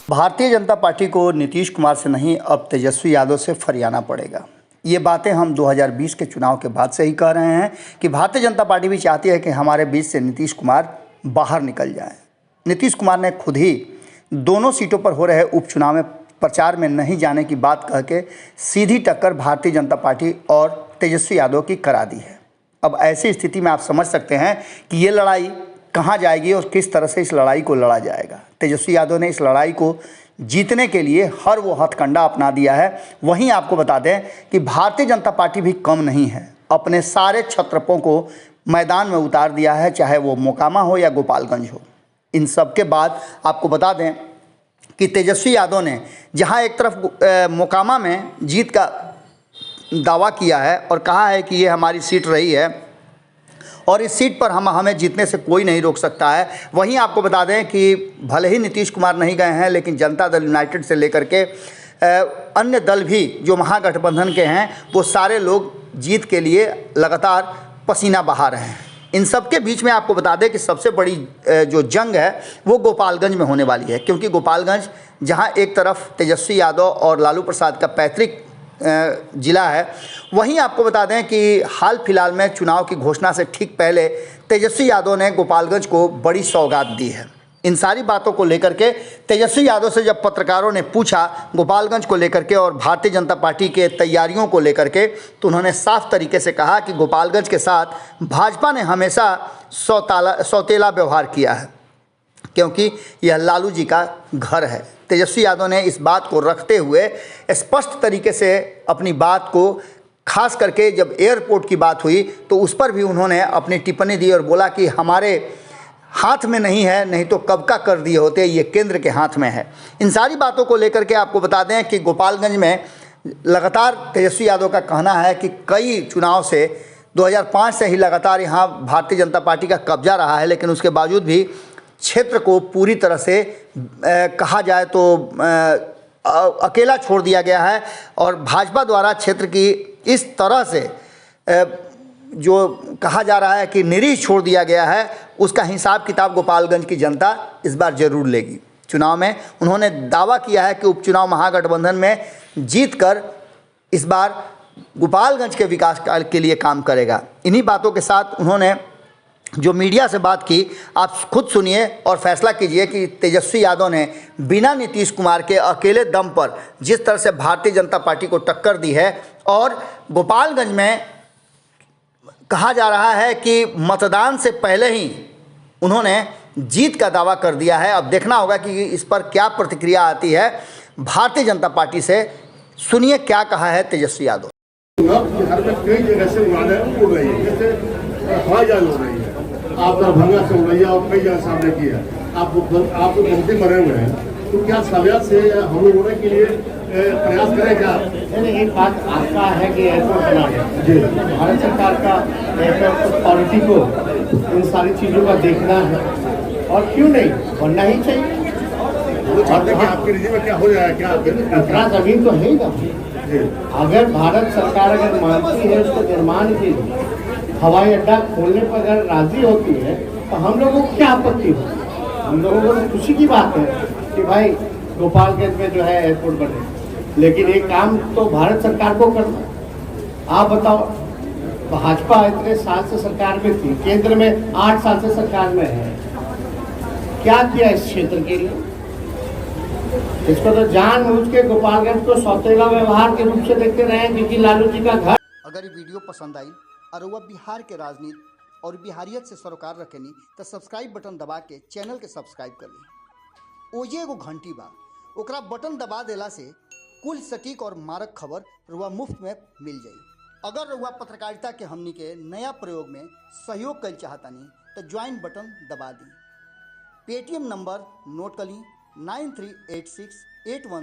Bharatiya Janata party को नीतीश कुमार से नहीं, अब तेजस्वी यादव से फरियाना पड़ेगा। ये बातें हम 2020 के चुनाव के बाद से ही कह रहे हैं कि भारतीय जनता पार्टी भी चाहती है कि हमारे बीच से नीतीश कुमार बाहर निकल जाएं। नीतीश कुमार ने खुद ही दोनों सीटों पर हो रहे उपचुनाव में प्रचार में नहीं जाने की बात कह के सीधी टक्कर भारतीय जनता पार्टी और तेजस्वी यादव की करा दी है। अब ऐसी स्थिति में आप समझ सकते हैं कि ये लड़ाई कहाँ जाएगी और किस तरह से इस लड़ाई को लड़ा जाएगा। तेजस्वी यादव ने इस लड़ाई को जीतने के लिए हर वो हथकंडा अपना दिया है। वहीं आपको बता दें कि भारतीय जनता पार्टी भी कम नहीं है, अपने सारे क्षत्रपों को मैदान में उतार दिया है, चाहे वो मोकामा हो या गोपालगंज हो। इन सब के बाद आपको बता दें कि तेजस्वी यादव ने जहां एक तरफ मोकामा में जीत का दावा किया है और कहा है कि ये हमारी सीट रही है और इस सीट पर हमें जीतने से कोई नहीं रोक सकता है, वहीं आपको बता दें कि भले ही नीतीश कुमार नहीं गए हैं, लेकिन जनता दल यूनाइटेड से लेकर के अन्य दल भी जो महागठबंधन के हैं वो सारे लोग जीत के लिए लगातार पसीना बहा रहे हैं। इन सब के बीच में आपको बता दें कि सबसे बड़ी जो जंग है वो गोपालगंज में होने वाली है, क्योंकि गोपालगंज जहां एक तरफ तेजस्वी यादव और लालू प्रसाद का पैतृक जिला है, वहीं आपको बता दें कि हाल फिलहाल में चुनाव की घोषणा से ठीक पहले तेजस्वी यादव ने गोपालगंज को बड़ी सौगात दी है। इन सारी बातों को लेकर के तेजस्वी यादव से जब पत्रकारों ने पूछा गोपालगंज को लेकर के और भारतीय जनता पार्टी के तैयारियों को लेकर के, तो उन्होंने साफ तरीके से कहा कि गोपालगंज के साथ भाजपा ने हमेशा सौतेला व्यवहार किया है, क्योंकि यह लालू जी का घर है। तेजस्वी यादव ने इस बात को रखते हुए स्पष्ट तरीके से अपनी बात को, खास करके जब एयरपोर्ट की बात हुई तो उस पर भी उन्होंने अपनी टिप्पणी दी और बोला कि हमारे हाथ में नहीं है, नहीं तो कब का कर दिए होते, ये केंद्र के हाथ में है। इन सारी बातों को लेकर के आपको बता दें कि गोपालगंज में लगातार तेजस्वी यादव का कहना है कि कई चुनाव से 2005 से ही लगातार यहाँ भारतीय जनता पार्टी का कब्जा रहा है, लेकिन उसके बावजूद भी क्षेत्र को पूरी तरह से कहा जाए तो अकेला छोड़ दिया गया है और भाजपा द्वारा क्षेत्र की इस तरह से जो कहा जा रहा है कि निरीह छोड़ दिया गया है, उसका हिसाब किताब गोपालगंज की जनता इस बार जरूर लेगी। चुनाव में उन्होंने दावा किया है कि उपचुनाव महागठबंधन में जीतकर इस बार गोपालगंज के विकास के लिए काम करेगा। इन्हीं बातों के साथ उन्होंने जो मीडिया से बात की, आप खुद सुनिए और फैसला कीजिए कि तेजस्वी यादव ने बिना नीतीश कुमार के अकेले दम पर जिस तरह से भारतीय जनता पार्टी को टक्कर दी है और गोपालगंज में कहा जा रहा है कि मतदान से पहले ही उन्होंने जीत का दावा कर दिया है। अब देखना होगा कि इस पर क्या प्रतिक्रिया आती है भारतीय जनता पार्टी से। सुनिए क्या कहा है तेजस्वी यादव। बिहार में कई जगह से उड़ानें उड़ रही है, जैसे हवाई जहाज उड़ रही है, आप दरभंगा से उड़ रही है और कई जगह सामने किया आप बहुत ही मरे हुए हैं, तो क्या सव्या से हम लोग होने के लिए प्रयास करें क्या? एक बात आपका है कि एयरपोर्ट बना है जी, भारत सरकार का एयरपोर्ट अथॉरिटी को इन सारी चीज़ों का देखना है और क्यों नहीं बनना ही चाहिए। आपके रिजी में क्या हो जाएगा, क्या इतना जमीन तो है ही ना। अगर भारत सरकार अगर मानती है उसको निर्माण के लिए हवाई अड्डा खोलने पर अगर राजी होती है तो हम लोगों को क्या आपत्ति हो। हम लोगों को तो खुशी की बात है कि भाई गोपालगंज में जो है एयरपोर्ट बने, लेकिन एक काम तो भारत सरकार को करना। आप बताओ, भाजपा इतने साल से सरकार में थी, केंद्र में 8 साल से सरकार में है, क्या किया इस क्षेत्र के लिए? इसको तो जानबूझ के गोपालगंज को सौतेला व्यवहार के रूप से देखते रहे, क्योंकि लालू जी का घर। अगर ये वीडियो पसंद आई और वह बिहार के राजनीति और बिहारियत से सरोकार रखेनी तो सब्सक्राइब बटन दबा के चैनल के सब्सक्राइब कर ली। ओजे एगो घंटी बा, ओकरा बटन दबा देला से कुल सटीक और मारक खबर रुआ मुफ्त में मिल जाई। अगर रुआ पत्रकारिता के हमनी के नया प्रयोग में सहयोग कर चाहतानी तो ज्वाइन बटन दबा दी। पेटीएम नंबर नोट कर ली 938681